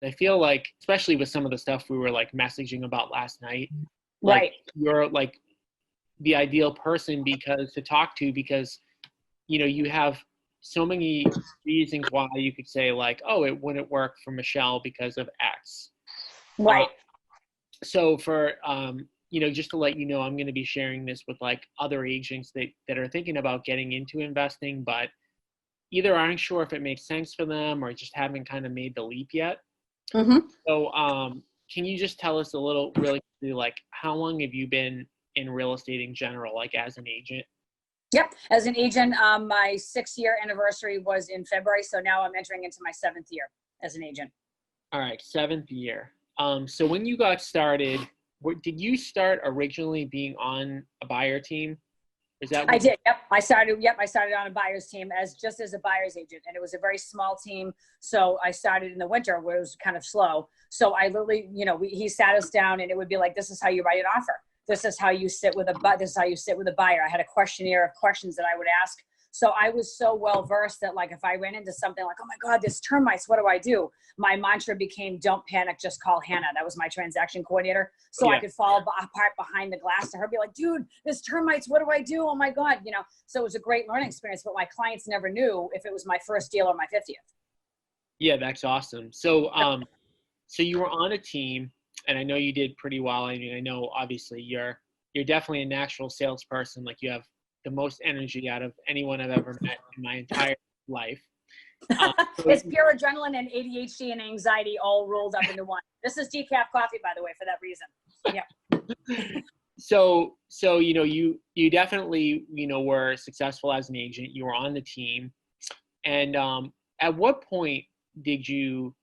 I feel like, especially with some of the stuff we were like messaging about last night, like Right. you're like the ideal person to talk to because, you have so many reasons why you could say like, oh, it wouldn't work for Michelle because of X. Uh, Right. so for, just to let you know, I'm going to be sharing this with like other agents that are thinking about getting into investing, but either aren't sure if it makes sense for them or just haven't kind of made the leap yet. Mm-hmm. So, can you just tell us a little, really quickly, like how long have you been in real estate in general, like as an agent? Yep. As an agent, my 6-year anniversary was in February. So now I'm entering into my 7th year as an agent. All right, 7th year. So when you got started, did you start originally being on a buyer team? Is that I what? did. Yep. I started on a buyer's team just as a buyer's agent, and it was a very small team. So I started in the winter where it was kind of slow. So I literally, he sat us down and it would be like, this is how you write an offer. This is how you sit with this is how you sit with a buyer. I had a questionnaire of questions that I would ask. So I was so well versed that like if I ran into something like, oh my God, there's termites, what do I do? My mantra became, don't panic, just call Hannah. That was my transaction coordinator. So I Yeah. could fall apart behind the glass to her, be like, dude, there's termites, what do I do? Oh my God, So it was a great learning experience, but my clients never knew if it was my first deal or my 50th. Yeah, that's awesome. So you were on a team, and I know you did pretty well. I mean, I know obviously you're definitely a natural salesperson. Like you have the most energy out of anyone I've ever met in my entire life. So It's pure adrenaline and ADHD and anxiety all rolled up into one. This is decaf coffee, by the way, for that reason. Yeah. so you definitely were successful as an agent. You were on the team, and at what point did you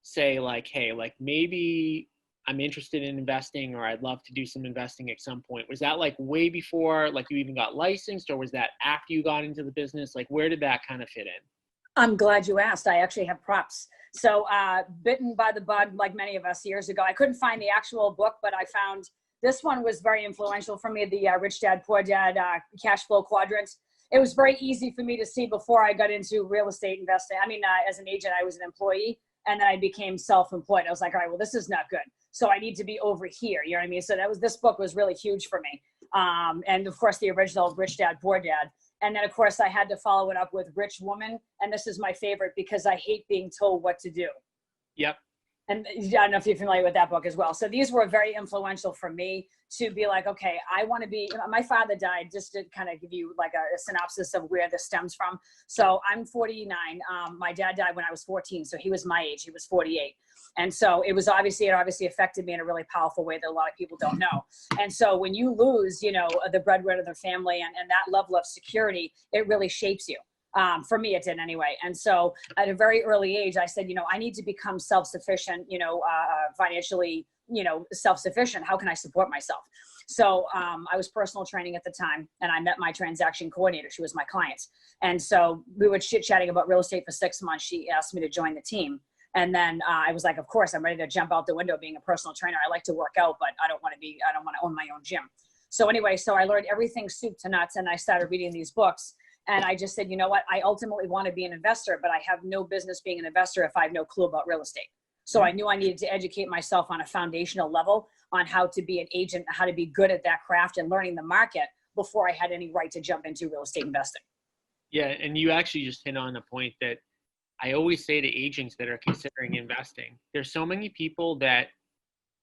say like, hey, like maybe I'm interested in investing, or I'd love to do some investing at some point? Was that like way before like you even got licensed, or was that after you got into the business? Like where did that kind of fit in? I'm glad you asked. I actually have props. So bitten by the bug, like many of us years ago. I couldn't find the actual book, but I found this one was very influential for me, the Rich Dad, Poor Dad cash flow quadrant. It was very easy for me to see before I got into real estate investing. I mean, as an agent, I was an employee, and then I became self-employed. I was like, all right, well, this is not good. So I need to be over here. You know what I mean? So this book was really huge for me. And of course, the original Rich Dad, Poor Dad. And then, of course, I had to follow it up with Rich Woman. And this is my favorite because I hate being told what to do. Yep. And I don't know if you're familiar with that book as well. So these were very influential for me to be like, okay, I want to be, my father died, just to kind of give you like a synopsis of where this stems from. So I'm 49. My dad died when I was 14. So he was my age. He was 48. And so it obviously affected me in a really powerful way that a lot of people don't know. And so when you lose, the breadwinner of the family and that level of security, it really shapes you. For me, it did anyway. And so at a very early age, I said, I need to become self-sufficient, financially, self-sufficient. How can I support myself? So I was personal training at the time, and I met my transaction coordinator. She was my client. And so we were chit-chatting about real estate for 6 months. She asked me to join the team. And then I was like, of course, I'm ready to jump out the window being a personal trainer. I like to work out, but I don't want to own my own gym. So anyway, so I learned everything soup to nuts, and I started reading these books. And I just said, you know what? I ultimately want to be an investor, but I have no business being an investor if I have no clue about real estate. So I knew I needed to educate myself on a foundational level on how to be an agent, how to be good at that craft and learning the market before I had any right to jump into real estate investing. Yeah, and you actually just hit on a point that I always say to agents that are considering investing. There's so many people that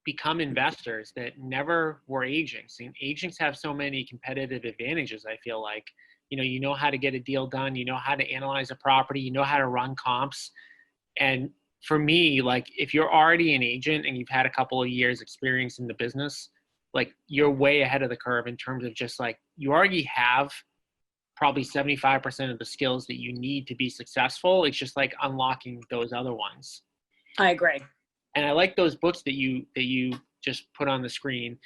become investors that never were agents. And agents have so many competitive advantages, I feel like. You know how to get a deal done, you know how to analyze a property, you know how to run comps. And for me, like if you're already an agent and you've had a couple of years experience in the business, like you're way ahead of the curve in terms of just like you already have probably 75% of the skills that you need to be successful. It's just like unlocking those other ones. I agree. And I like those books that you just put on the screen.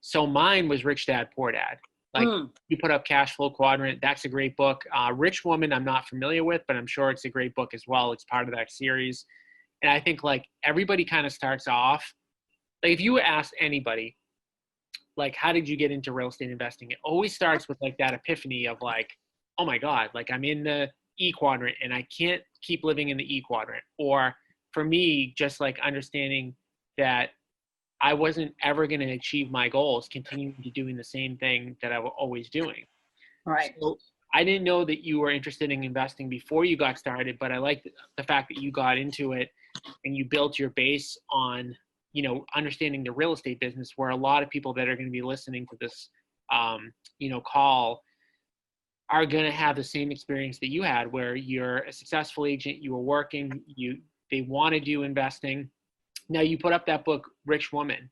So mine was Rich Dad, Poor Dad. Like you put up Cash Flow Quadrant. That's a great book. Rich Woman, I'm not familiar with, but I'm sure it's a great book as well. It's part of that series. And I think like everybody kind of starts off, like if you ask anybody, like, how did you get into real estate investing? It always starts with like that epiphany of like, oh my God, like I'm in the E quadrant and I can't keep living in the E quadrant. Or for me, just like understanding that I wasn't ever going to achieve my goals, continuing to doing the same thing that I was always doing. Right. So I didn't know that you were interested in investing before you got started, but I like the fact that you got into it and you built your base on, you know, understanding the real estate business, where a lot of people that are going to be listening to this, you know, call are going to have the same experience that you had, where you're a successful agent, you were working, they want to do investing. Now you put up that book, Rich Woman.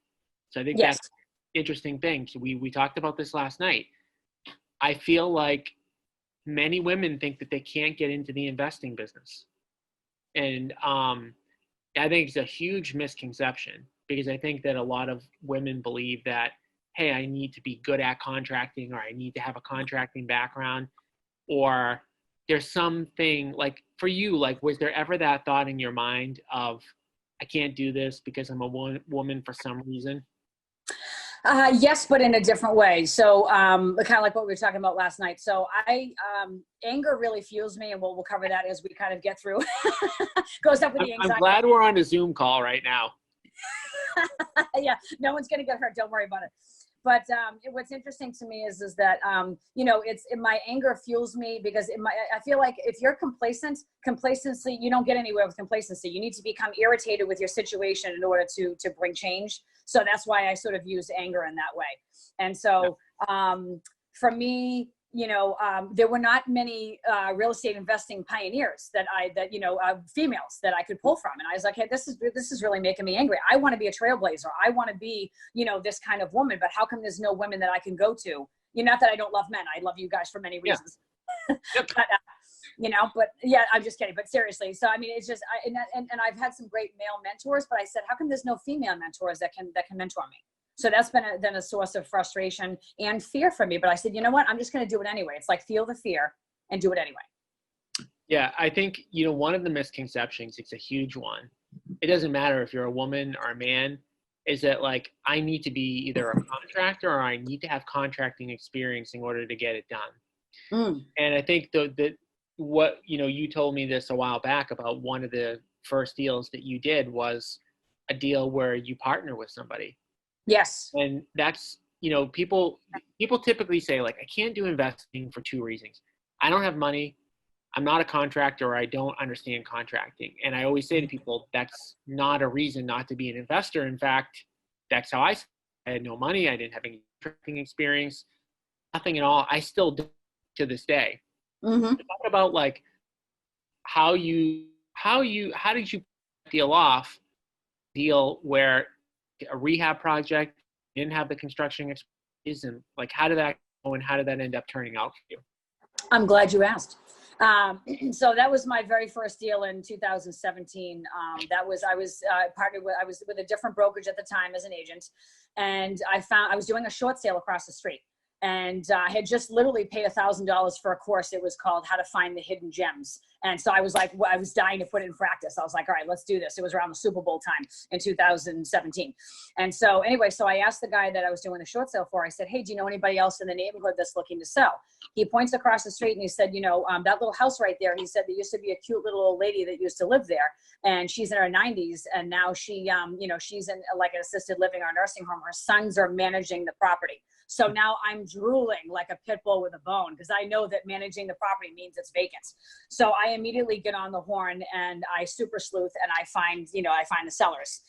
So I think Yes. that's an interesting thing. So we talked about this last night. I feel like many women think that they can't get into the investing business. And I think it's a huge misconception, because I think that a lot of women believe that, hey, I need to be good at contracting, or I need to have a contracting background, or there's something like for you, like, was there ever that thought in your mind of, I can't do this because I'm a woman for some reason? Yes, but in a different way. So kind of like what we were talking about last night. So anger really fuels me, and we'll cover that as we kind of get through. Goes up with the anxiety. I'm glad we're on a Zoom call right now. Yeah, no one's going to get hurt. Don't worry about it. But what's interesting to me is that, you know, my anger fuels me, because I feel like if you're complacency, you don't get anywhere with complacency. You need to become irritated with your situation in order to bring change. So that's why I sort of use anger in that way. And so for me, you know, there were not many real estate investing pioneers that females that I could pull from. And I was like, hey, this is really making me angry. I want to be a trailblazer. I want to be, you know, this kind of woman, but how come there's no women that I can go to? You know, not that I don't love men. I love you guys for many reasons. Yeah. Yep. But, you know, but yeah, I'm just kidding. But seriously, so I mean, it's just, and I've had some great male mentors, but I said, how come there's no female mentors that can mentor me? So that's been a source of frustration and fear for me. But I said, you know what? I'm just going to do it anyway. It's like, feel the fear and do it anyway. Yeah, I think, you know, one of the misconceptions, it's a huge one. It doesn't matter if you're a woman or a man, is that like, I need to be either a contractor or I need to have contracting experience in order to get it done. And I think that what, you know, you told me this a while back about one of the first deals that you did was a deal where you partner with somebody. Yes. And that's, you know, people typically say, like, I can't do investing for two reasons. I don't have money, I'm not a contractor, or I don't understand contracting. And I always say to people, that's not a reason not to be an investor. In fact, that's how I had no money. I didn't have any contracting experience, nothing at all. I still do to this day. Talk about like how did you deal where a rehab project didn't have the construction expertise, and like, how did that go and how did that end up turning out for you? I'm glad you asked. So that was my very first deal in 2017. I was with a different brokerage at the time as an agent, and I was doing a short sale across the street. And I had just literally paid $1,000 for a course. It was called How to Find the Hidden Gems. And so I was like, I was dying to put it in practice. I was like, all right, let's do this. It was around the Super Bowl time in 2017. And so anyway, so I asked the guy that I was doing the short sale for, I said, hey, do you know anybody else in the neighborhood that's looking to sell? He points across the street and he said, you know, that little house right there, he said there used to be a cute little old lady that used to live there. And she's in her 90s. And now she, you know, she's in like an assisted living or a nursing home. Her sons are managing the property. So now I'm drooling like a pit bull with a bone, because I know that managing the property means it's vacant. So I immediately get on the horn and I super sleuth and I find the sellers,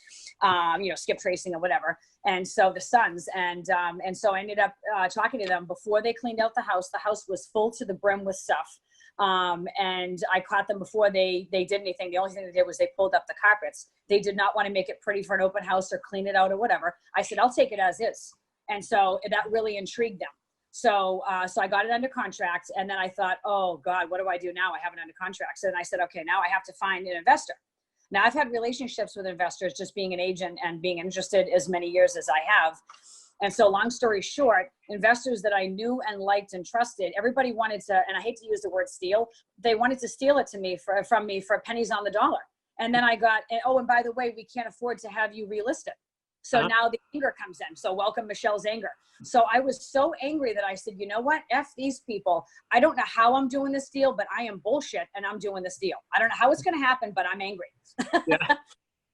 you know, skip tracing or whatever. And so the sons, and so I ended up talking to them before they cleaned out the house. The house was full to the brim with stuff. And I caught them before they did anything. The only thing they did was they pulled up the carpets. They did not want to make it pretty for an open house or clean it out or whatever. I said, I'll take it as is. And so that really intrigued them. So I got it under contract, and then I thought, oh God, what do I do now? I have it under contract. So then I said, okay, now I have to find an investor. Now I've had relationships with investors, just being an agent and being interested as many years as I have. And so long story short, investors that I knew and liked and trusted, everybody wanted to, and I hate to use the word steal, they wanted to steal it from me for pennies on the dollar. And then I got, oh, and by the way, we can't afford to have you relist it. So now the anger comes in. So welcome Michelle's anger. So I was so angry that I said, you know what? F these people. I don't know how I'm doing this deal, but I am bullshit and I'm doing this deal. I don't know how it's going to happen, but I'm angry. Yeah.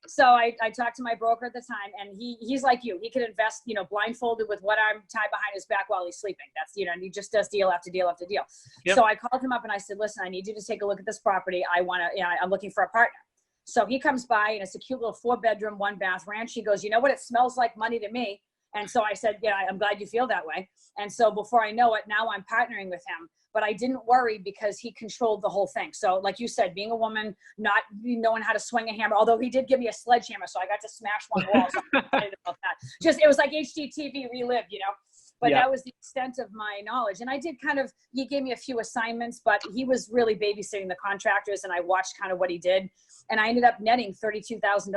So I talked to my broker at the time, and he's like you. He could invest, blindfolded with what I'm tied behind his back while he's sleeping. That's, and he just does deal after deal after deal. Yep. So I called him up and I said, listen, I need you to take a look at this property. I'm looking for a partner. So he comes by, and it's a cute little 4-bedroom, 1-bath ranch. He goes, you know what? It smells like money to me. And so I said, yeah, I'm glad you feel that way. And so before I know it, now I'm partnering with him. But I didn't worry because he controlled the whole thing. So like you said, being a woman, not knowing how to swing a hammer, although he did give me a sledgehammer, so I got to smash one wall. So I'm excited about that. It was like HGTV relived, But that was the extent of my knowledge. And I did he gave me a few assignments, but he was really babysitting the contractors, and I watched kind of what he did. And I ended up netting $32,000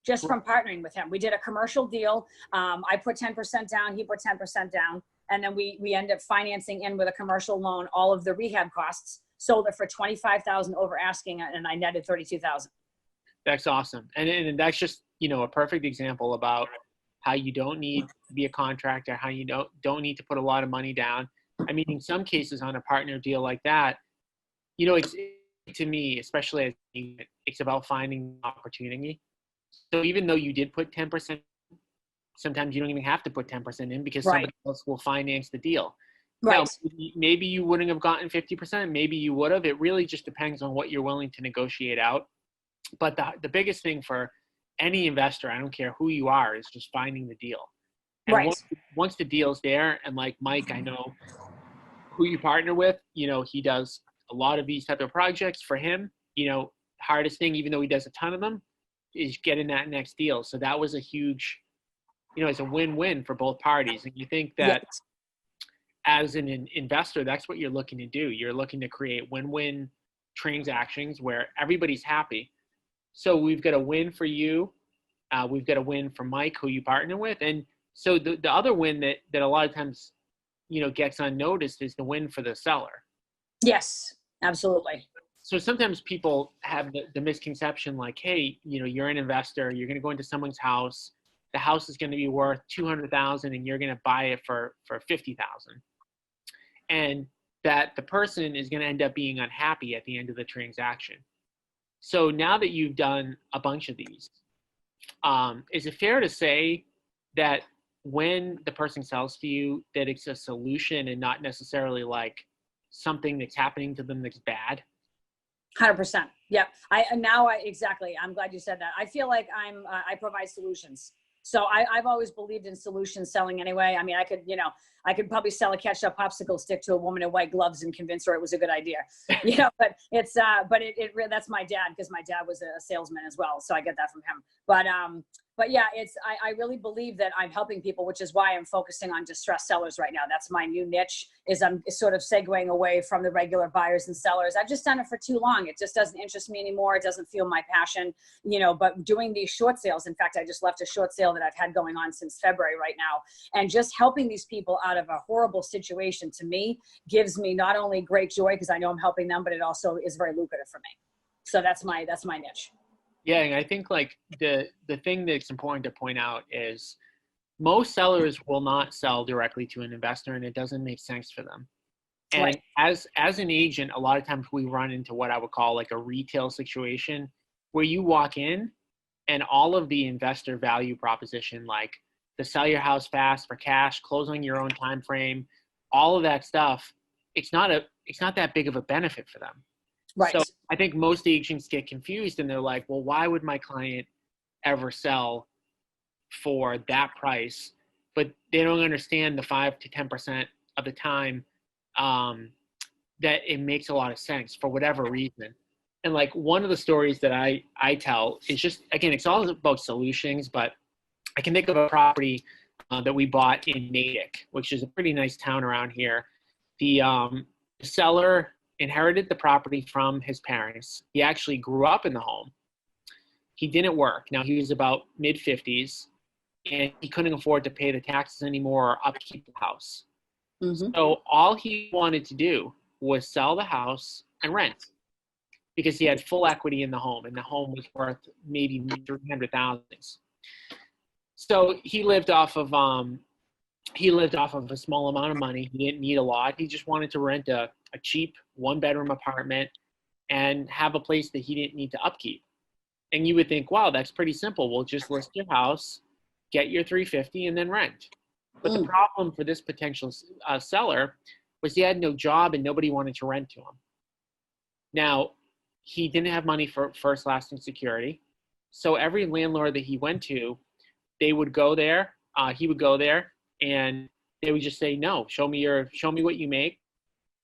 just from partnering with him. We did a commercial deal. I put 10% down, he put 10% down. And then we ended up financing in with a commercial loan all of the rehab costs, sold it for $25,000 over asking, and I netted $32,000. That's awesome. And that's just, a perfect example about how you don't need to be a contractor, how you don't need to put a lot of money down. I mean, in some cases on a partner deal like that, it's, to me, especially it's about finding opportunity. So even though you did put 10%, sometimes you don't even have to put 10% in because somebody else will finance the deal. Right. Now, maybe you wouldn't have gotten 50%. Maybe you would have. It really just depends on what you're willing to negotiate out. But the biggest thing for any investor, I don't care who you are, is just finding the deal. And once the deal's there, and like Mike, I know who you partner with, he does a lot of these type of projects. For him, hardest thing, even though he does a ton of them, is getting that next deal. So that was a huge, it's a win-win for both parties. And you think that as an investor, that's what you're looking to do. You're looking to create win-win transactions where everybody's happy. So we've got a win for you. We've got a win for Mike, who you partner with. And so the other win that a lot of times, gets unnoticed is the win for the seller. Yes, absolutely. So sometimes people have the misconception like, hey, you're an investor, you're going to go into someone's house. The house is going to be worth $200,000 and you're going to buy it for $50,000. And that the person is going to end up being unhappy at the end of the transaction. So now that you've done a bunch of these, is it fair to say that when the person sells to you, that it's a solution and not necessarily like something that's happening to them that's bad? 100%. Yeah. Exactly. I'm glad you said that. I feel like I provide solutions. So I've always believed in solution selling anyway. I mean, I could probably sell a ketchup popsicle stick to a woman in white gloves and convince her it was a good idea, but it's, that's my dad, because my dad was a salesman as well. So I get that from him. But yeah, I really believe that I'm helping people, which is why I'm focusing on distressed sellers right now. That's my new niche, is I'm sort of segueing away from the regular buyers and sellers. I've just done it for too long. It just doesn't interest me anymore. It doesn't feel my passion, but doing these short sales. In fact, I just left a short sale that I've had going on since February right now. And just helping these people out of a horrible situation, to me, gives me not only great joy because I know I'm helping them, but it also is very lucrative for me. So that's my niche. Yeah, and I think like the thing that's important to point out is most sellers will not sell directly to an investor, and it doesn't make sense for them. And as an agent, a lot of times we run into what I would call like a retail situation where you walk in and all of the investor value proposition, like to sell your house fast for cash, closing your own time frame, all of that stuff, it's not that big of a benefit for them. Right. So I think most agents get confused and they're like, well, why would my client ever sell for that price? But they don't understand the 5 to 10% of the time that it makes a lot of sense for whatever reason. And like one of the stories that I tell is just, again, it's all about solutions, but I can think of a property that we bought in Natick, which is a pretty nice town around here. The seller inherited the property from his parents. He actually grew up in the home. He didn't work. Now he was about mid-50s and he couldn't afford to pay the taxes anymore or upkeep the house. Mm-hmm. So all he wanted to do was sell the house and rent because he had full equity in the home, and the home was worth maybe $300,000. So he lived off of a small amount of money. He didn't need a lot. He just wanted to rent a cheap 1-bedroom apartment and have a place that he didn't need to upkeep. And you would think, wow, that's pretty simple. We'll just list your house, get your 350, and then rent. But the problem for this potential seller was he had no job and nobody wanted to rent to him. Now, he didn't have money for first lasting security. So every landlord that he went to, they would go there, he would go there, and they would just say, no, show me what you make.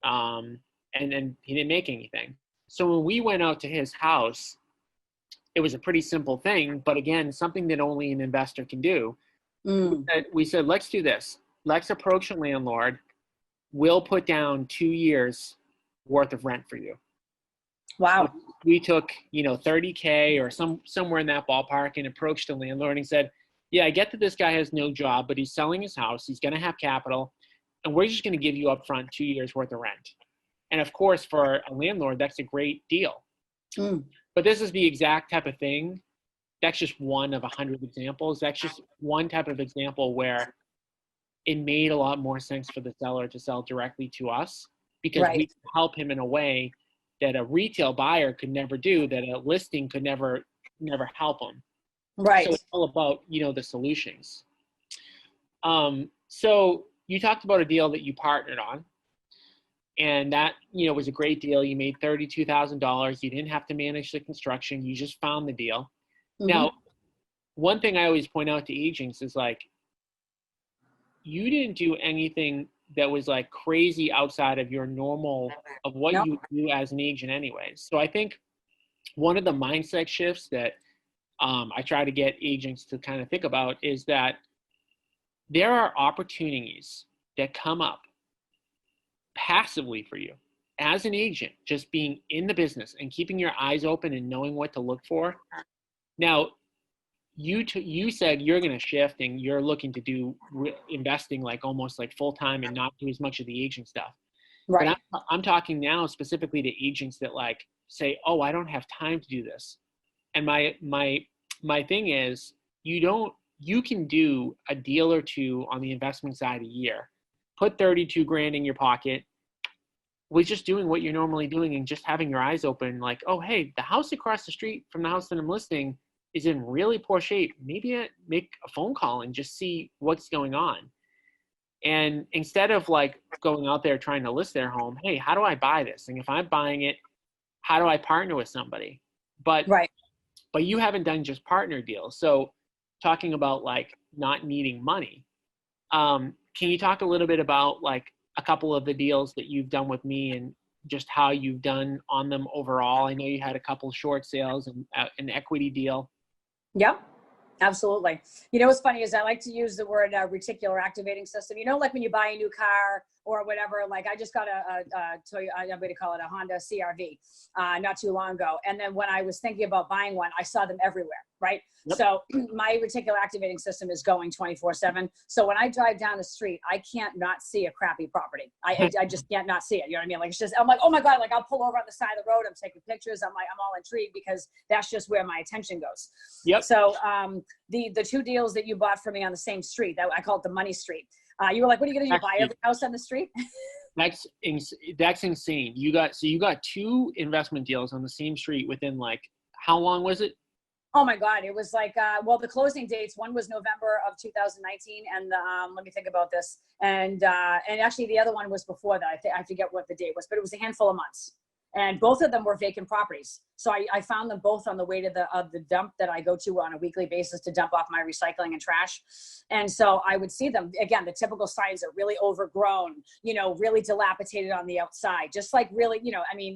And he didn't make anything. So when we went out to his house, it was a pretty simple thing, but again, something that only an investor can do. We said, let's do this. Let's approach a landlord. We'll put down 2 years worth of rent for you. Wow. So we took, $30K or somewhere in that ballpark and approached a landlord and said, yeah, I get that this guy has no job, but he's selling his house. He's going to have capital, and we're just going to give you upfront 2 years worth of rent. And of course, for a landlord, that's a great deal. But this is the exact type of thing. That's just one of 100 examples. That's just one type of example where it made a lot more sense for the seller to sell directly to us, because we can help him in a way that a retail buyer could never do, that a listing could never help him. Right. So it's all about, the solutions. So you talked about a deal that you partnered on, and that, was a great deal. You made $32,000. You didn't have to manage the construction. You just found the deal. Now, one thing I always point out to agents is you didn't do anything that was crazy outside of your normal of what you do as an agent anyways. So I think one of the mindset shifts that I try to get agents to kind of think about is that there are opportunities that come up passively for you as an agent, just being in the business and keeping your eyes open and knowing what to look for. Now, you said you're going to shift and you're looking to do investing almost full-time and not do as much of the agent stuff. Right. But I'm talking now specifically to agents that say, oh, I don't have time to do this. And my thing is, you can do a deal or two on the investment side a year, put 32 grand in your pocket with just doing what you're normally doing and just having your eyes open, oh, hey, the house across the street from the house that I'm listing is in really poor shape. Maybe I make a phone call and just see what's going on. And instead of going out there trying to list their home, hey, how do I buy this? And if I'm buying it, how do I partner with somebody? But you haven't done just partner deals. So talking about not needing money, can you talk a little bit about a couple of the deals that you've done with me and just how you've done on them overall? I know you had a couple short sales and an equity deal. Yep, absolutely. What's funny is I like to use the word reticular activating system. When you buy a new car or whatever, I just got a Toyota, I'm going to call it a Honda CRV not too long ago. And then when I was thinking about buying one, I saw them everywhere, right? Yep. So my reticular activating system is going 24/7. So when I drive down the street, I can't not see a crappy property. I just can't not see it. You know what I mean? It's just, I'm oh my God, I'll pull over on the side of the road. I'm taking pictures. I'm all intrigued because that's just where my attention goes. Yep. So the two deals that you bought for me on the same street, that I call it the money street. You were what are you going to do? Buy every house on the street? That's insane. You got two investment deals on the same street within how long was it? Oh my God. It was the closing dates, one was November of 2019. And let me think about this. And actually the other one was before that. I forget what the date was, but it was a handful of months. And both of them were vacant properties. So I found them both on the way to the dump that I go to on a weekly basis to dump off my recycling and trash. And so I would see them, again, the typical signs are really overgrown, really dilapidated on the outside, just really,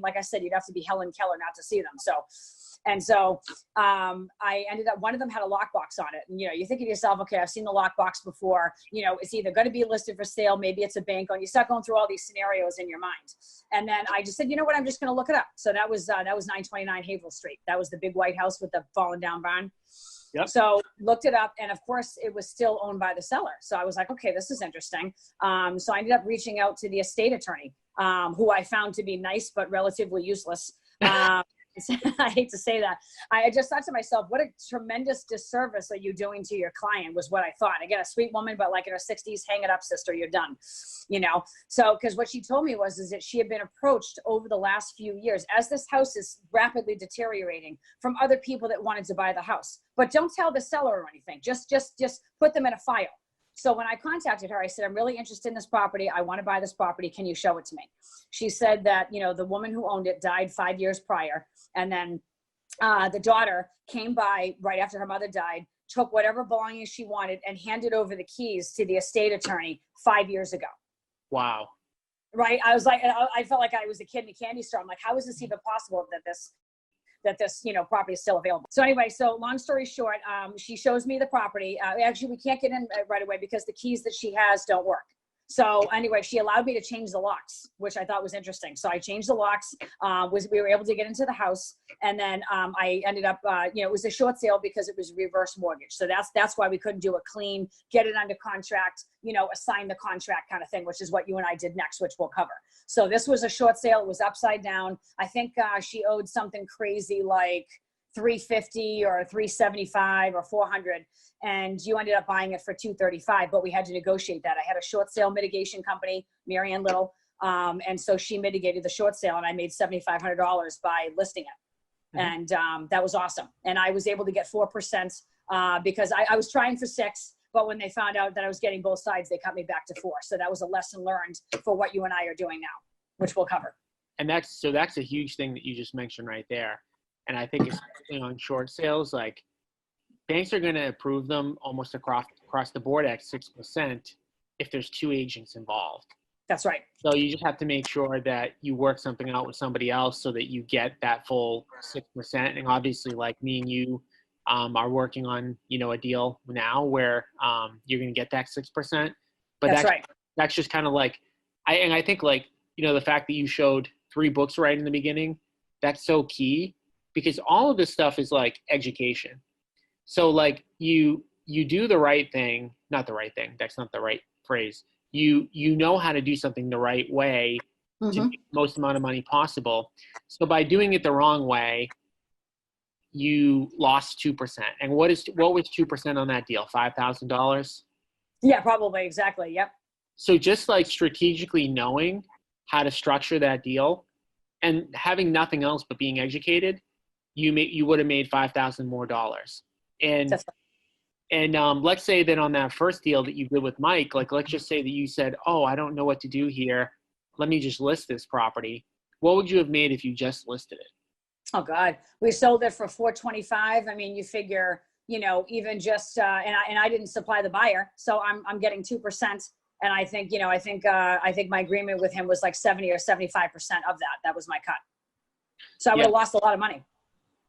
like I said, you'd have to be Helen Keller not to see them. So I ended up, one of them had a lockbox on it. And, you're thinking to yourself, okay, I've seen the lockbox before, it's either going to be listed for sale. Maybe it's a bank loan. You start going through all these scenarios in your mind. And then I just said, you know what, I'm just going to look it up. So that was 929 Haverhill Street. That was the big white house with the fallen down barn. Yep. So looked it up, and of course it was still owned by the seller. So I was like, okay, this is interesting. So I ended up reaching out to the estate attorney, who I found to be nice, but relatively useless. I hate to say that. I just thought to myself, what a tremendous disservice are you doing to your client, was what I thought. Again, a sweet woman, but like in her 60s, hang it up, sister, you're done. You know? So, because what she told me is that she had been approached over the last few years as this house is rapidly deteriorating from other people that wanted to buy the house. But don't tell the seller or anything. Just put them in a file. So when I contacted her, I said, I'm really interested in this property. I want to buy this property. Can you show it to me? She said that, you know, the woman who owned it died 5 years prior. And then the daughter came by right after her mother died, took whatever belongings she wanted and handed over the keys to the estate attorney 5 years ago. Wow. Right. I was like, I felt like I was a kid in a candy store. I'm like, how is this even possible that this, you know, property is still available? So anyway, so long story short, she shows me the property. Actually, we can't get in right away because the keys that she has don't work. So anyway, she allowed me to change the locks, which I thought was interesting. So I changed the locks, we were able to get into the house. And then I ended up, you know, it was a short sale because it was reverse mortgage. So that's why we couldn't do a clean, get it under contract, you know, assign the contract kind of thing, which is what you and I did next, which we'll cover. So this was a short sale. It was upside down. I think she owed something crazy like $350 or $375 or $400, and you ended up buying it for $235, but we had to negotiate that. I had a short sale mitigation company, Marianne Little, and so she mitigated the short sale, and I made $7,500 by listing it. Mm-hmm. And that was awesome. And I was able to get 4% because I was trying for 6, but when they found out that I was getting both sides, they cut me back to 4. So that was a lesson learned for what you and I are doing now, which we'll cover. And that's a huge thing that you just mentioned right there. And I think especially on short sales, like banks are going to approve them almost across the board at 6% if there's 2 agents involved. That's right. So you just have to make sure that you work something out with somebody else so that you get that full 6%. And obviously, like me and you are working on, you know, a deal now where you're going to get that 6%. But that's right. That's just kind of like, I think like, you know, the fact that you showed 3 books right in the beginning, that's so key. Because all of this stuff is like education. So like you do the right thing, not the right thing. That's not the right phrase. You know how to do something the right way to make the most amount of money possible. So by doing it the wrong way, you lost 2%. And what was 2% on that deal? $5,000? Yeah, probably. Exactly. Yep. So just like strategically knowing how to structure that deal and having nothing else but being educated, you would have made $5,000 more. And let's say that on that first deal that you did with Mike, like let's just say that you said, oh, I don't know what to do here. Let me just list this property. What would you have made if you just listed it? Oh God, we sold it for $425. I mean, you figure, you know, even just and I didn't supply the buyer, so I'm getting 2%. And I think, you know, I think my agreement with him was like 70 or 75% of that. That was my cut. So I would have lost a lot of money.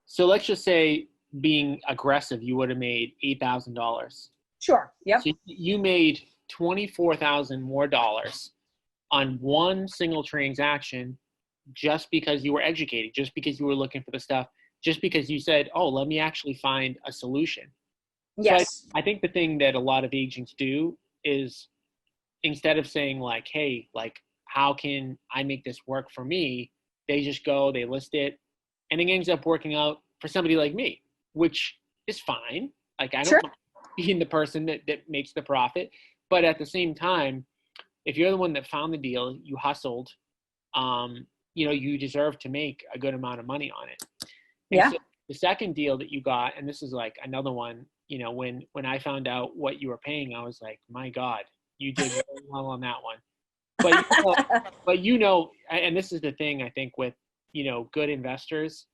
So let's just say being aggressive, you would have made $8,000. Sure. Yep. So you made $24,000 more on one single transaction just because you were educated, just because you were looking for the stuff, just because you said, oh, let me actually find a solution. Yes. So I think the thing that a lot of agents do is instead of saying like, hey, like, how can I make this work for me? They just go, they list it, and it ends up working out for somebody like me, which is fine. Like I don't mind being the person that makes the profit. But at the same time, if you're the one that found the deal, you hustled, you know, you deserve to make a good amount of money on it. And so the second deal that you got, and this is like another one, you know, when I found out what you were paying, I was like, my God, you did really well on that one. But you know, and this is the thing I think with, you know, good investors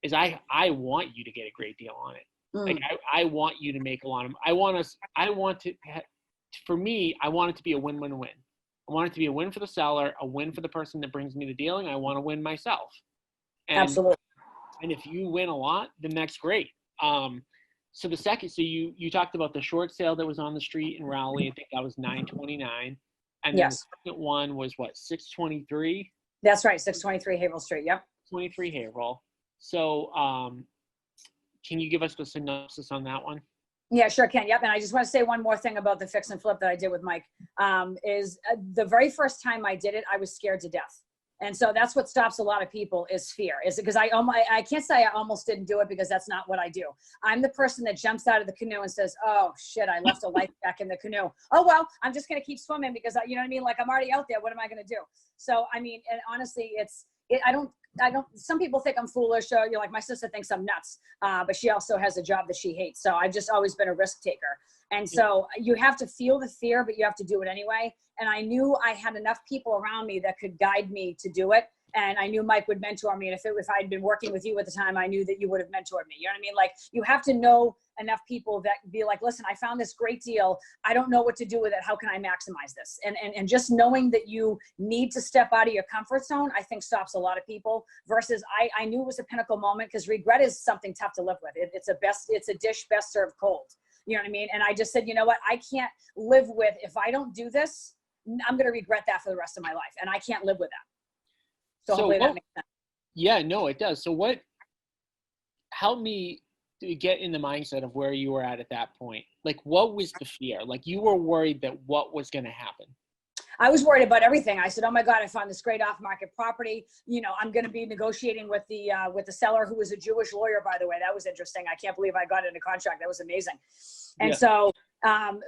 is I want you to get a great deal on it. Like I want you to make a lot of, for me, I want it to be a win-win-win. I want it to be a win for the seller, a win for the person that brings me the deal, and I want to win myself. And, absolutely. And if you win a lot, then that's great. So you talked about the short sale that was on the street in Raleigh. I think that was $929. And then the second one was what, $623? That's right, 623 Haverhill Street. Yep. 23 Haverhill. So can you give us the synopsis on that one? Yeah, sure can. Yep. And I just want to say one more thing about the fix and flip that I did with Mike. Is the very first time I did it, I was scared to death. And so that's what stops a lot of people is fear. Is because I can't say I almost didn't do it, because that's not what I do. I'm the person that jumps out of the canoe and says, oh shit, I left a life back in the canoe. Oh, well, I'm just going to keep swimming because you know what I mean? Like, I'm already out there. What am I going to do? So, I mean, and honestly, I don't, some people think I'm foolish. Or, you know, like my sister thinks I'm nuts, but she also has a job that she hates. So I've just always been a risk taker. And so you have to feel the fear, but you have to do it anyway. And I knew I had enough people around me that could guide me to do it. And I knew Mike would mentor me. And if I'd been working with you at the time, I knew that you would have mentored me. You know what I mean? Like, you have to know enough people that be like, listen, I found this great deal. I don't know what to do with it. How can I maximize this? And just knowing that you need to step out of your comfort zone, I think stops a lot of people, versus I knew it was a pinnacle moment, because regret is something tough to live with. It's a dish best served cold. You know what I mean? And I just said, you know what? I can't live with, if I don't do this, I'm going to regret that for the rest of my life. And I can't live with that. So hopefully that makes sense. Yeah, no, it does. So help me to get in the mindset of where you were at that point. Like, what was the fear? Like, you were worried that what was going to happen? I was worried about everything. I said, oh my God, I found this great off-market property. You know, I'm going to be negotiating with the seller, who was a Jewish lawyer, by the way. That was interesting. I can't believe I got into contract. That was amazing. And so,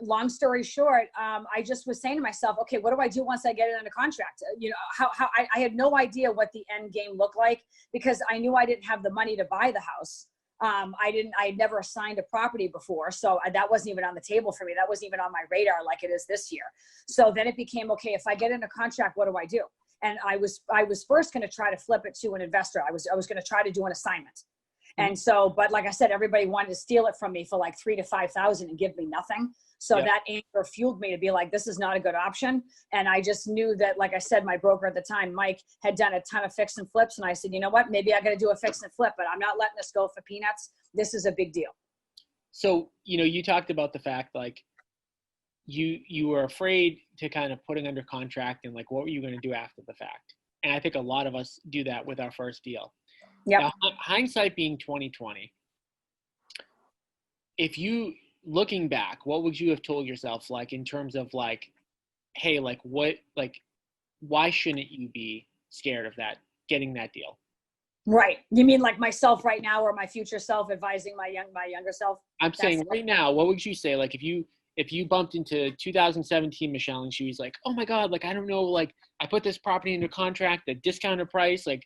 long story short, I just was saying to myself, okay, what do I do once I get it under contract? You know, how I had no idea what the end game looked like, because I knew I didn't have the money to buy the house. I had never assigned a property before. So that wasn't even on the table for me. That wasn't even on my radar like it is this year. So then it became, okay, if I get in a contract, what do I do? And I was first going to try to flip it to an investor. I was going to try to do an assignment. And so, but like I said, everybody wanted to steal it from me for like $3,000 to $5,000 and give me nothing. So that anger fueled me to be like, this is not a good option. And I just knew that, like I said, my broker at the time, Mike, had done a ton of fix and flips. And I said, you know what, maybe I got to do a fix and flip, but I'm not letting this go for peanuts. This is a big deal. So, you know, you talked about the fact, like, you were afraid to kind of putting under contract, and like, what were you going to do after the fact? And I think a lot of us do that with our first deal. Yep. Now, hindsight being 2020, if you, looking back, what would you have told yourself, like, in terms of like, hey, like, why shouldn't you be scared of that, getting that deal? Right. You mean like myself right now, or my future self advising my younger self? I'm saying right now, what would you say? Like, if you bumped into 2017 Michelle and she was like, oh my God, like, I don't know, like, I put this property under contract at discounted price, like,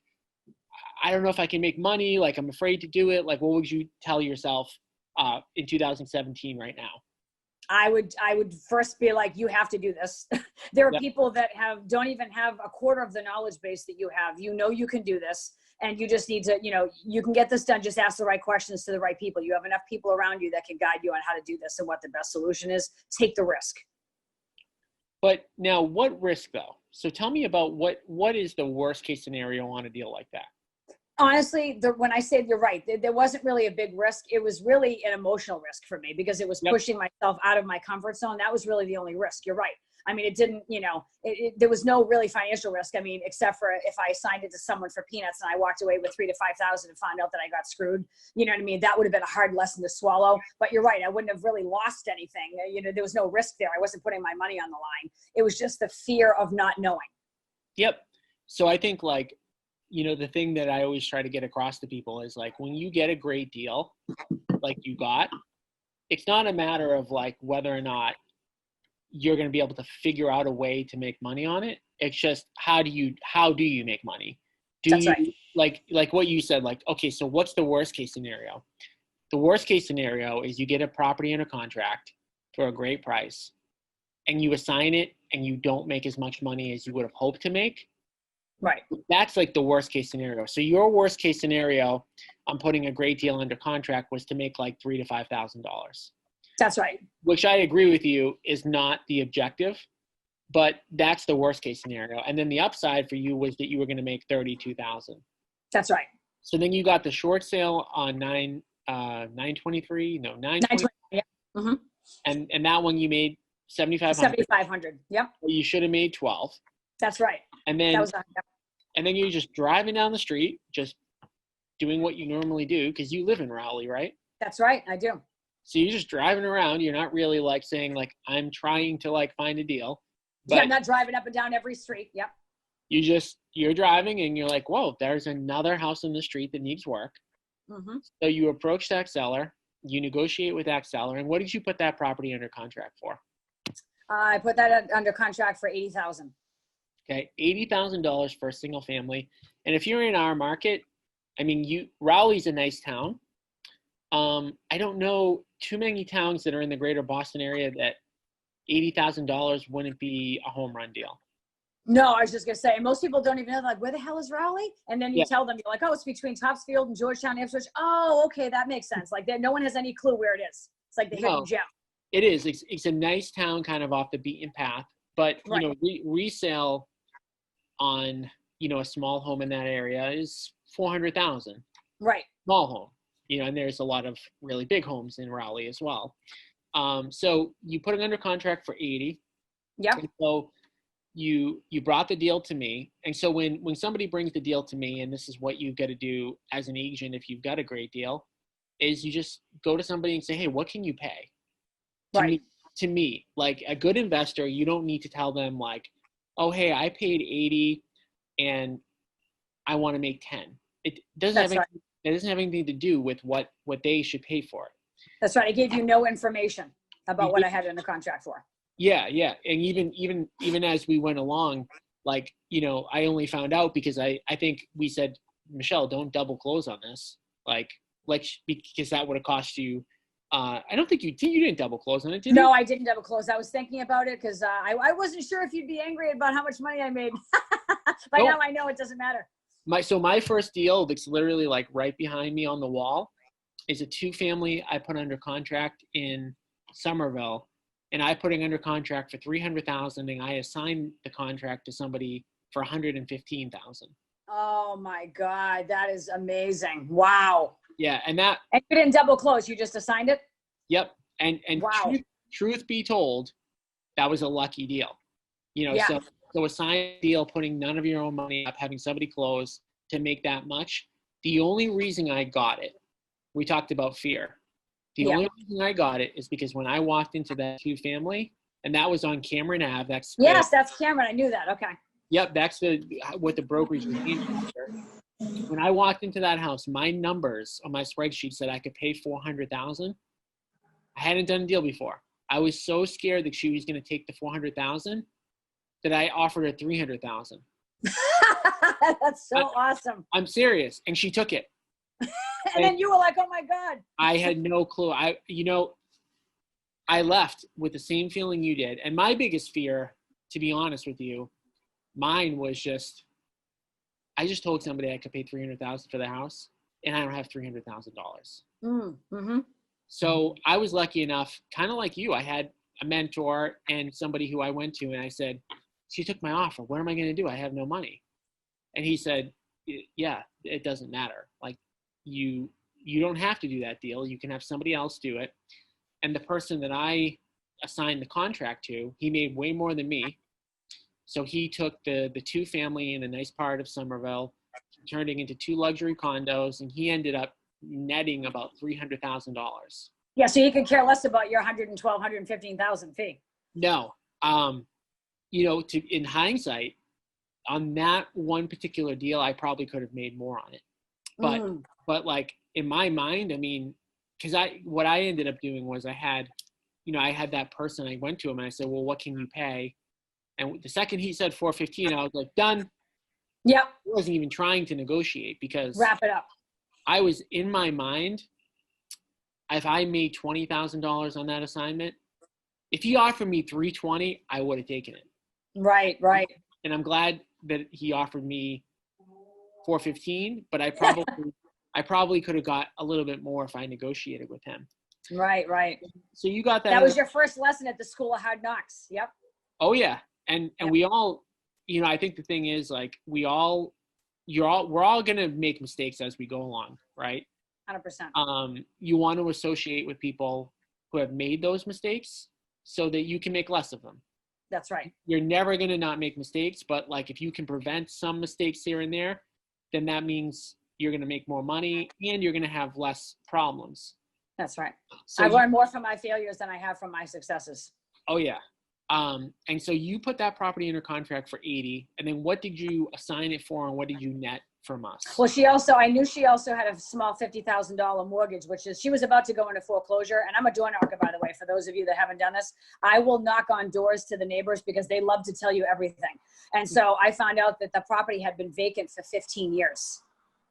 I don't know if I can make money, like, I'm afraid to do it. Like, what would you tell yourself in 2017 right now? I would first be like, you have to do this. There are people that don't even have a quarter of the knowledge base that you have. You know, you can do this, and you just need to, you know, you can get this done. Just ask the right questions to the right people. You have enough people around you that can guide you on how to do this and what the best solution is. Take the risk. But now, what risk though? So tell me about what is the worst case scenario on a deal like that? Honestly, when I say you're right, there wasn't really a big risk. It was really an emotional risk for me, because it was pushing myself out of my comfort zone. That was really the only risk. You're right. I mean, it didn't, you know, there was no really financial risk. I mean, except for if I assigned it to someone for peanuts and I walked away with $3,000 to $5,000 and found out that I got screwed. You know what I mean? That would have been a hard lesson to swallow. But you're right. I wouldn't have really lost anything. You know, there was no risk there. I wasn't putting my money on the line. It was just the fear of not knowing. Yep. So I think, like, you know, the thing that I always try to get across to people is, like, when you get a great deal, like you got, it's not a matter of like whether or not you're going to be able to figure out a way to make money on it. It's just, how do you make money? That's right. Like what you said, like, okay, so what's the worst case scenario? The worst case scenario is you get a property under contract for a great price and you assign it and you don't make as much money as you would have hoped to make. Right. That's like the worst case scenario. So your worst case scenario on putting a great deal under contract was to make like $3,000 to $5,000. That's right. Which I agree with you is not the objective, but that's the worst case scenario. And then the upside for you was that you were going to make $32,000. That's right. So then you got the short sale on 923. No, 920. Yeah. Mm-hmm. And that one you made 7,500. 7,500. Yep. You should have made 12. That's right. And then that was and then you're just driving down the street, just doing what you normally do, because you live in Raleigh, right? That's right. I do. So you're just driving around. You're not really like saying like, I'm trying to like find a deal. But yeah, I'm not driving up and down every street. Yep. You just you're driving and you're like, whoa, there's another house in the street that needs work. Mm-hmm. So you approach that seller, you negotiate with that seller, and what did you put that property under contract for? I put that under contract for $80,000. Okay, $80,000 for a single family. And if you're in our market, I mean, Raleigh's a nice town. I don't know too many towns that are in the greater Boston area that $80,000 wouldn't be a home run deal. No, I was just gonna say, most people don't even know, like, where the hell is Raleigh? And then you Yeah. tell them, you're like, oh, it's between Topsfield and Georgetown, Ipswich. Oh, okay, that makes sense. Like, no one has any clue where it is. It's like the hidden gem. It is. It's a nice town, kind of off the beaten path. But Right. you know, resale on a small home in that area is $400,000. Right. Small home. And there's a lot of really big homes in Raleigh as well. So you put it under contract for 80. Yep. And so you brought the deal to me. And so when somebody brings the deal to me, and this is what you've got to do as an agent if you've got a great deal, is you just go to somebody and say, hey, what can you pay? Right. To me, like a good investor, you don't need to tell them like, oh, hey, I paid 80 and I want to make 10. It doesn't have anything to do with what they should pay for it. That's right. I gave you no information about what I had in the contract for. Yeah. And even as we went along, like, I only found out because I think we said, Michelle, don't double close on this. Because that would have cost you. I don't think you didn't double close on it, did you? No, I didn't double close. I was thinking about it because I wasn't sure if you'd be angry about how much money I made. But now I know it doesn't matter. My first deal that's literally like right behind me on the wall is a 2-family I put under contract in Somerville, and I put it under contract for $300,000, and I assigned the contract to somebody for $115,000. Oh my God, that is amazing! Wow. Yeah, and you didn't double close; you just assigned it. Yep, and wow. Truth be told, that was a lucky deal. Yeah. So a signed deal, putting none of your own money up, having somebody close to make that much. The only reason I got it, we talked about fear. The only reason I got it is because when I walked into that 2-family, and that was on Cameron Ave. That's Cameron. I knew that. Okay. Yep, that's what the brokerage was named after. When I walked into that house, my numbers on my spreadsheet said I could pay $400,000. I hadn't done a deal before. I was so scared that she was going to take the $400,000 that I offered her $300,000. That's so awesome. I'm serious, and she took it. and then you were like, "Oh my God!" I had no clue. I left with the same feeling you did, and my biggest fear, to be honest with you, mine was just, I just told somebody I could pay $300,000 for the house, and I don't have $300,000. Mm-hmm. So I was lucky enough, kind of like you. I had a mentor and somebody who I went to, and I said, she took my offer. What am I going to do? I have no money. And he said, yeah, it doesn't matter. Like you don't have to do that deal. You can have somebody else do it. And the person that I assigned the contract to, he made way more than me. So he took the 2-family in a nice part of Somerville, turned it into 2 luxury condos, and he ended up netting about $300,000. Yeah, so he could care less about your $115,000 fee. No. In hindsight, on that one particular deal, I probably could have made more on it. But like in my mind, I mean, because what I ended up doing was I had that person, I went to him and I said, well, what can you pay? And the second he said 415, I was like, done. Yep. I wasn't even trying to negotiate because wrap it up. I was in my mind, if I made $20,000 on that assignment, if he offered me $320, I would have taken it. Right. And I'm glad that he offered me $415, but I probably could have got a little bit more if I negotiated with him. Right. So you got that. That was your first lesson at the School of Hard Knocks. Yep. Oh yeah. And we all, I think the thing is like we're all going to make mistakes as we go along, right? 100%. You want to associate with people who have made those mistakes so that you can make less of them. That's right. You're never going to not make mistakes, but like if you can prevent some mistakes here and there, then that means you're going to make more money and you're going to have less problems. That's right. So I've learned more from my failures than I have from my successes. Oh yeah. And so you put that property under contract for 80, and then what did you assign it for, and what did you net from us? Well, I knew she also had a small $50,000 mortgage, which is, she was about to go into foreclosure. And I'm a door knocker, by the way, for those of you that haven't done this. I will knock on doors to the neighbors because they love to tell you everything. And so I found out that the property had been vacant for 15 years.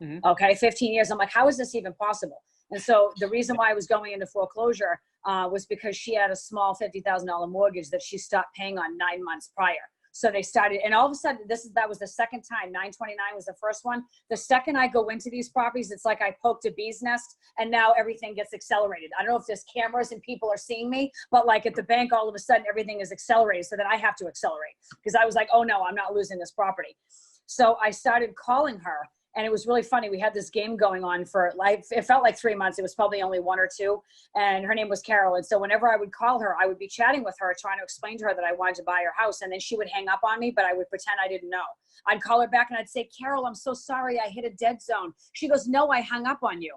Mm-hmm. Okay, 15 years. I'm like, how is this even possible? And so the reason why I was going into foreclosure was because she had a small $50,000 mortgage that she stopped paying on 9 months prior. So they started, and all of a sudden, that was the second time. 929 was the first one. The second I go into these properties, it's like I poked a bee's nest, and now everything gets accelerated. I don't know if there's cameras and people are seeing me, but like at the bank, all of a sudden everything is accelerated. So then I have to accelerate because I was like, oh no, I'm not losing this property. So I started calling her. And it was really funny. We had this game going on for like, it felt like 3 months. It was probably only 1 or 2. And her name was Carol. And so whenever I would call her, I would be chatting with her, trying to explain to her that I wanted to buy her house. And then she would hang up on me, but I would pretend I didn't know. I'd call her back and I'd say, Carol, I'm so sorry. I hit a dead zone. She goes, no, I hung up on you.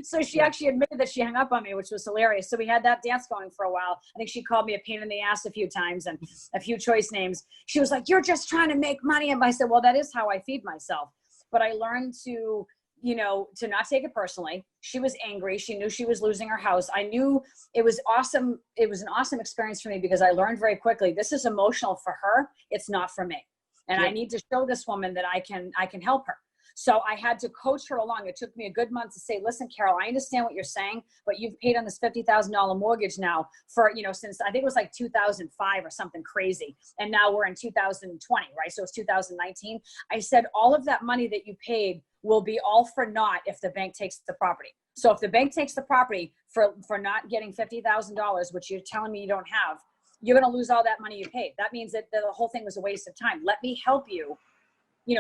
So she actually admitted that she hung up on me, which was hilarious. So we had that dance going for a while. I think she called me a pain in the ass a few times and a few choice names. She was like, you're just trying to make money. And I said, well, that is how I feed myself. But I learned to not take it personally. She was angry. She knew she was losing her house. I knew it was awesome. It was an awesome experience for me because I learned very quickly, this is emotional for her. It's not for me. And I need to show this woman that I can help her. So I had to coach her along. It took me a good month to say, listen, Carol, I understand what you're saying, but you've paid on this $50,000 mortgage now for, since I think it was like 2005 or something crazy. And now we're in 2020, right? So it's 2019. I said, all of that money that you paid will be all for naught if the bank takes the property. So if the bank takes the property for not getting $50,000, which you're telling me you don't have, you're going to lose all that money you paid. That means that the whole thing was a waste of time. Let me help you.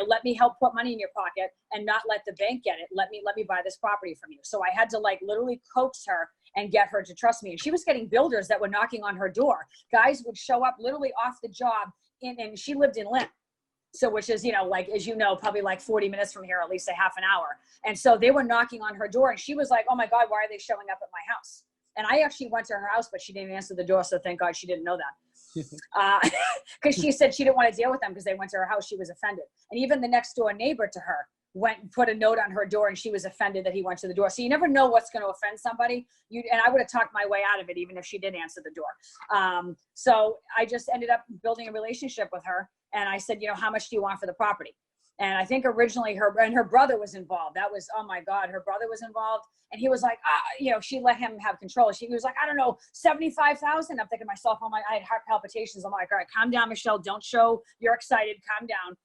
Let me help put money in your pocket and not let the bank get it. Let me buy this property from you. So I had to like literally coax her and get her to trust me. And she was getting builders that were knocking on her door. Guys would show up literally off the job and she lived in Lynn. So, which is, probably like 40 minutes from here, at least a half an hour. And so they were knocking on her door and she was like, oh my God, why are they showing up at my house? And I actually went to her house, but she didn't answer the door. So thank God she didn't know that. Because she said she didn't want to deal with them because they went to her house. She was offended. And even the next door neighbor to her went and put a note on her door and she was offended that he went to the door. So you never know what's going to offend somebody. And I would have talked my way out of it even if she did answer the door. So I just ended up building a relationship with her. And I said, how much do you want for the property? And I think originally her brother was involved. That was, oh my God, her brother was involved. And he was like, she let him have control. He was like, I don't know, 75,000. I'm thinking to myself, I had heart palpitations. I'm like, all right, calm down, Michelle. Don't show you're excited. Calm down.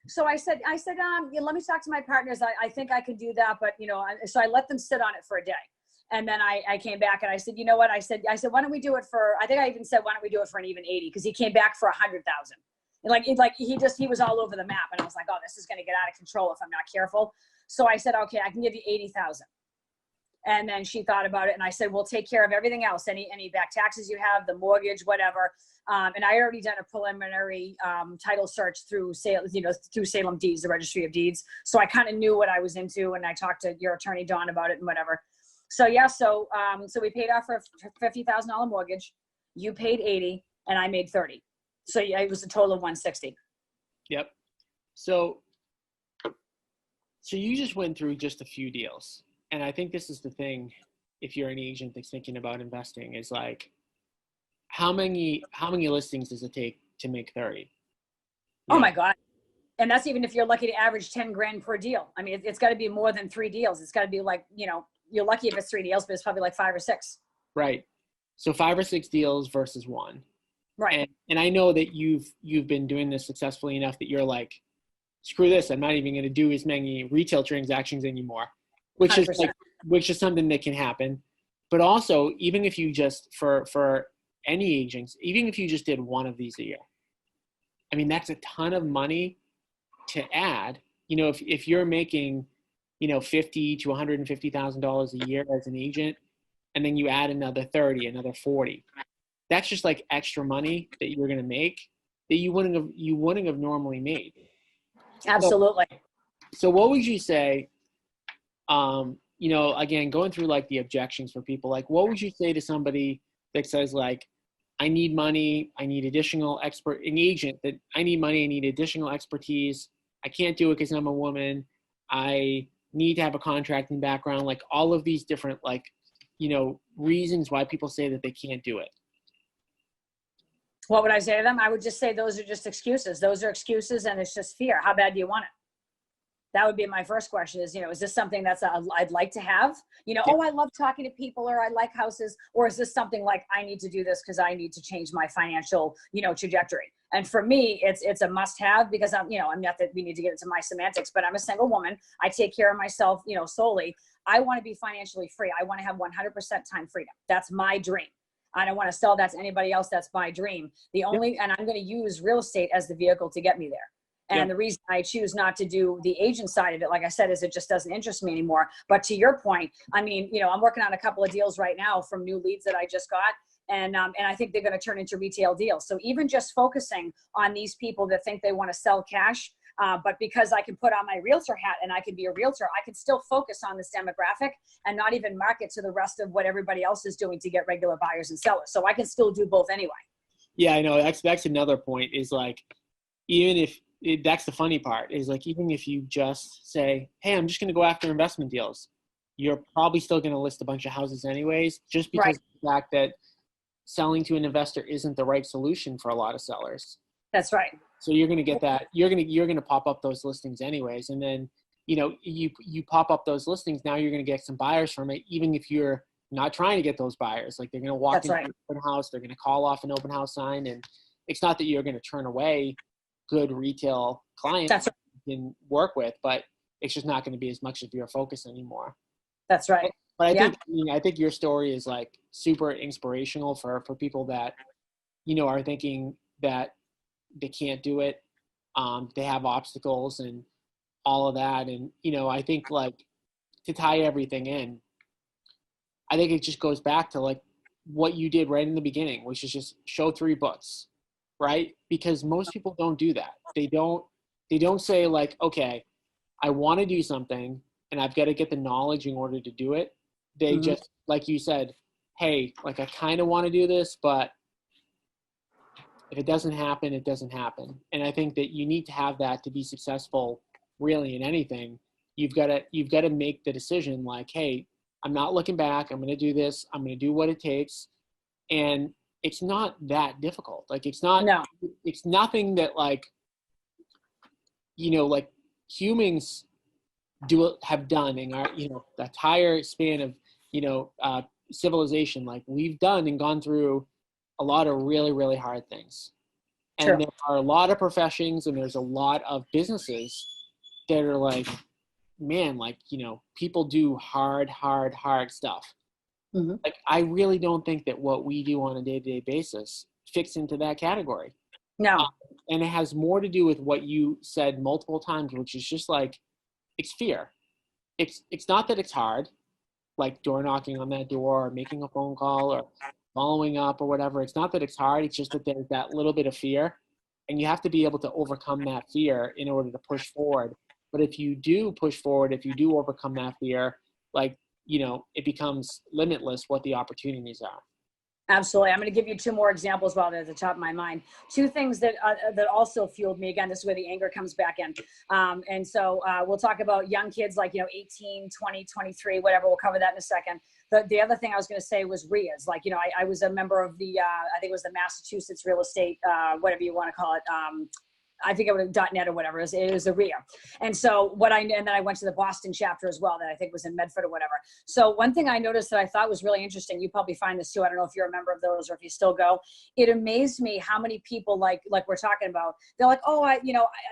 So I said, let me talk to my partners. I think I can do that. But, so I let them sit on it for a day. And then I came back and I said, you know what? I said, why don't we do it for, I think I even said, why don't we do it for an even 80? Because he came back for 100,000. He was all over the map. And I was like, oh, this is going to get out of control if I'm not careful. So I said, okay, I can give you 80,000. And then she thought about it. And I said, we'll take care of everything else. Any back taxes you have, the mortgage, whatever. And I already done a preliminary title search through Salem Deeds, the Registry of Deeds. So I kind of knew what I was into. And I talked to your attorney, Dawn, about it and whatever. So yeah, so we paid off a $50,000 mortgage. You paid 80 and I made 30. So yeah, it was a total of 160. Yep. So you just went through just a few deals. And I think this is the thing, if you're an agent that's thinking about investing, is like, how many listings does it take to make 30? Oh my God. And that's even if you're lucky to average 10 grand per deal. I mean, it's got to be more than 3 deals. It's got to be like, you're lucky if it's 3 deals, but it's probably like 5 or 6. Right. So 5 or 6 deals versus 1. Right. And I know that you've been doing this successfully enough that you're like, screw this, I'm not even going to do as many retail transactions anymore, which 100%. Which is something that can happen. But also, even if you just, for any agents, even if you just did 1 of these a year, I mean, that's a ton of money to add. If you're making, $50,000 to $150,000 a year as an agent, and then you add another 30, another 40, that's just like extra money that you're going to make that you wouldn't have normally made. Absolutely. So what would you say, again, going through like the objections for people, like what would you say to somebody that says like, I need money. I need additional an agent that I need money. I need additional expertise. I can't do it because I'm a woman. I need to have a contracting background. Like all of these different, like, reasons why people say that they can't do it. What would I say to them? I would just say those are just excuses. Those are excuses, and it's just fear. How bad do you want it? That would be my first question is, is this something that's I'd like to have? Oh, I love talking to people, or I like houses, or is this something like I need to do this because I need to change my financial, trajectory? And for me, it's a must have because I'm not that we need to get into my semantics, but I'm a single woman. I take care of myself, solely. I want to be financially free. I want to have 100% time freedom. That's my dream. I don't want to sell that to anybody else. That's my dream. And I'm going to use real estate as the vehicle to get me there. And the reason I choose not to do the agent side of it, like I said, is it just doesn't interest me anymore. But to your point, I mean, I'm working on a couple of deals right now from new leads that I just got. And I think they're going to turn into retail deals. So even just focusing on these people that think they want to sell cash, but because I can put on my realtor hat and I can be a realtor, I can still focus on this demographic and not even market to the rest of what everybody else is doing to get regular buyers and sellers. So I can still do both anyway. Yeah, I know. That's another point is like, even if, that's the funny part is like, even if you just say, hey, I'm just going to go after investment deals, you're probably still going to list a bunch of houses anyways, just because of the fact that selling to an investor isn't the right solution for a lot of sellers. That's right. So you're going to get that. You're going to pop up those listings anyways. And then, you pop up those listings. Now you're going to get some buyers from it, even if you're not trying to get those buyers. Like they're going to walk into an open house. They're going to call off an open house sign. And it's not that you're going to turn away good retail clients that you can work with, but it's just not going to be as much of your focus anymore. That's right. But I think your story is like super inspirational for people that, are thinking that they can't do it. They have obstacles and all of that. And, I think like to tie everything in, I think it just goes back to like what you did right in the beginning, which is just show 3 books. Right? Because most people don't do that. They don't say like, okay, I want to do something and I've got to get the knowledge in order to do it. They just, like you said, hey, like I kind of want to do this, but if it doesn't happen, it doesn't happen. And I think that you need to have that to be successful really in anything. You've got to make the decision like, hey, I'm not looking back. I'm going to do this. I'm going to do what it takes. And it's not that difficult. Like it's nothing that like, like humans have done in our, the entire span of, civilization. Like we've done and gone through a lot of really, really hard things. And there are a lot of professions and there's a lot of businesses that are like, man, like, people do hard stuff. Like, I really don't think that what we do on a day-to-day basis fits into that category. No. And it has more to do with what you said multiple times, which is just like, it's fear. It's not that it's hard, like door knocking on that door or making a phone call or following up or whatever. It's not that it's hard. It's just that there's that little bit of fear. And you have to be able to overcome that fear in order to push forward. But if you do push forward, if you do overcome that fear, like, it becomes limitless what the opportunities are. Absolutely. I'm going to give you 2 more examples while they're at the top of my mind. 2 things that also fueled me. Again, this is where the anger comes back in. And so we'll talk about young kids like, 18, 20, 23, whatever. We'll cover that in a second. The other thing I was going to say was RIAs. Like, I was a member of the, I think it was the Massachusetts Real Estate, whatever you want to call it, I think it was .net or whatever. It was a RIA. And so and then I went to the Boston chapter as well, that I think was in Medford or whatever. So one thing I noticed that I thought was really interesting, you probably find this too. I don't know if you're a member of those or if you still go. It amazed me how many people like we're talking about, they're like, oh,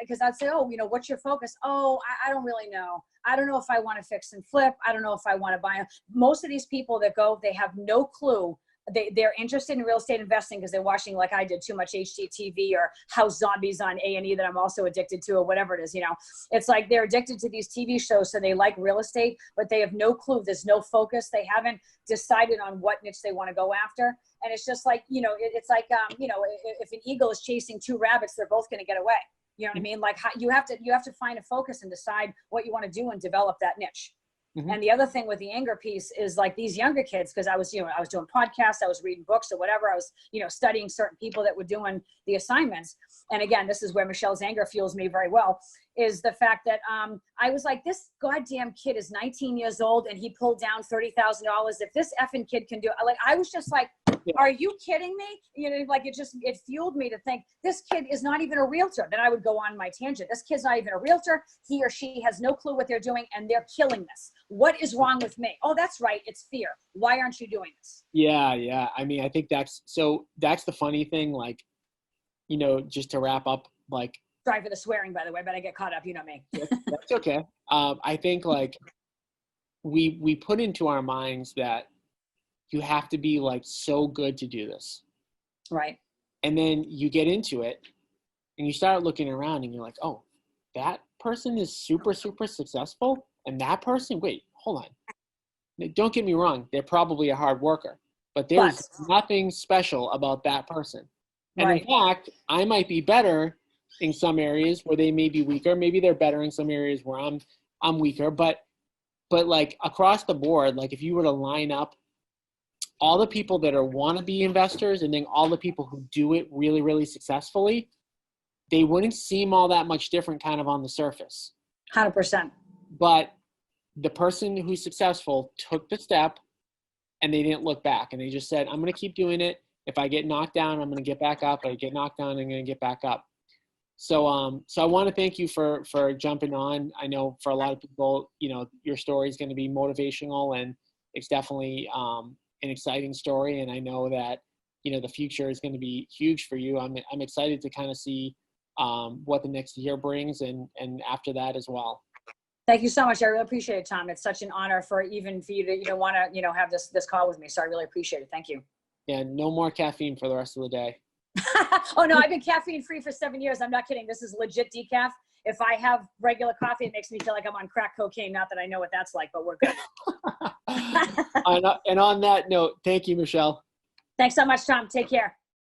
because I'd say, oh, what's your focus? Oh, I don't really know. I don't know if I want to fix and flip. I don't know if I want to buy. Most of these people that go, they have no clue. They're interested in real estate investing because they're watching, like I did, too much HGTV or House Zombies on A&E that I'm also addicted to, or whatever it is. It's like they're addicted to these TV shows, so they like real estate, but they have no clue. There's no focus. They haven't decided on what niche they want to go after. And it's just like, it's like, if an eagle is chasing 2 rabbits, they're both going to get away. You know what I mean? Like you have to find a focus and decide what you want to do and develop that niche. Mhm. And the other thing with the anger piece is like these younger kids, because I was doing podcasts, I was reading books or whatever. I was, studying certain people that were doing the assignments. And again, this is where Michelle's anger fuels me very well, is the fact that I was like, this goddamn kid is 19 years old and he pulled down $30,000. If this effing kid can do it, like, I was just like, are you kidding me? Like it fueled me to think this kid is not even a realtor. Then I would go on my tangent. This kid's not even a realtor. He or she has no clue what they're doing and they're killing this. What is wrong with me? Oh, that's right. It's fear. Why aren't you doing this? Yeah. I mean, I think that's the funny thing, like, just to wrap up, like, sorry for the swearing, by the way, but I get caught up. You know me. that's okay. I think like we put into our minds that you have to be like so good to do this. Right. And then you get into it and you start looking around and you're like, oh, that person is super, super successful. And that person, wait, hold on. Don't get me wrong. They're probably a hard worker, but there's nothing special about that person. And in fact, I might be better in some areas where they may be weaker. Maybe they're better in some areas where I'm weaker, but like across the board, like if you were to line up all the people that are wannabe investors and then all the people who do it really, really successfully, they wouldn't seem all that much different kind of on the surface. 100%. But the person who's successful took the step and they didn't look back. And they just said, I'm going to keep doing it. If I get knocked down, I'm going to get back up. If I get knocked down, I'm going to get back up. So I want to thank you for jumping on. I know for a lot of people, your story is going to be motivational and it's definitely an exciting story. And I know that, the future is going to be huge for you. I'm excited to kind of see what the next year brings and after that as well. Thank you so much. I really appreciate it, Tom. It's such an honor for you to want to, have this call with me. So I really appreciate it. Thank you. Yeah. No more caffeine for the rest of the day. Oh no, I've been caffeine free for 7 years. I'm not kidding. This is legit decaf. If I have regular coffee, it makes me feel like I'm on crack cocaine. Not that I know what that's like, but we're good. And on that note, thank you, Michelle. Thanks so much, Tom. Take care.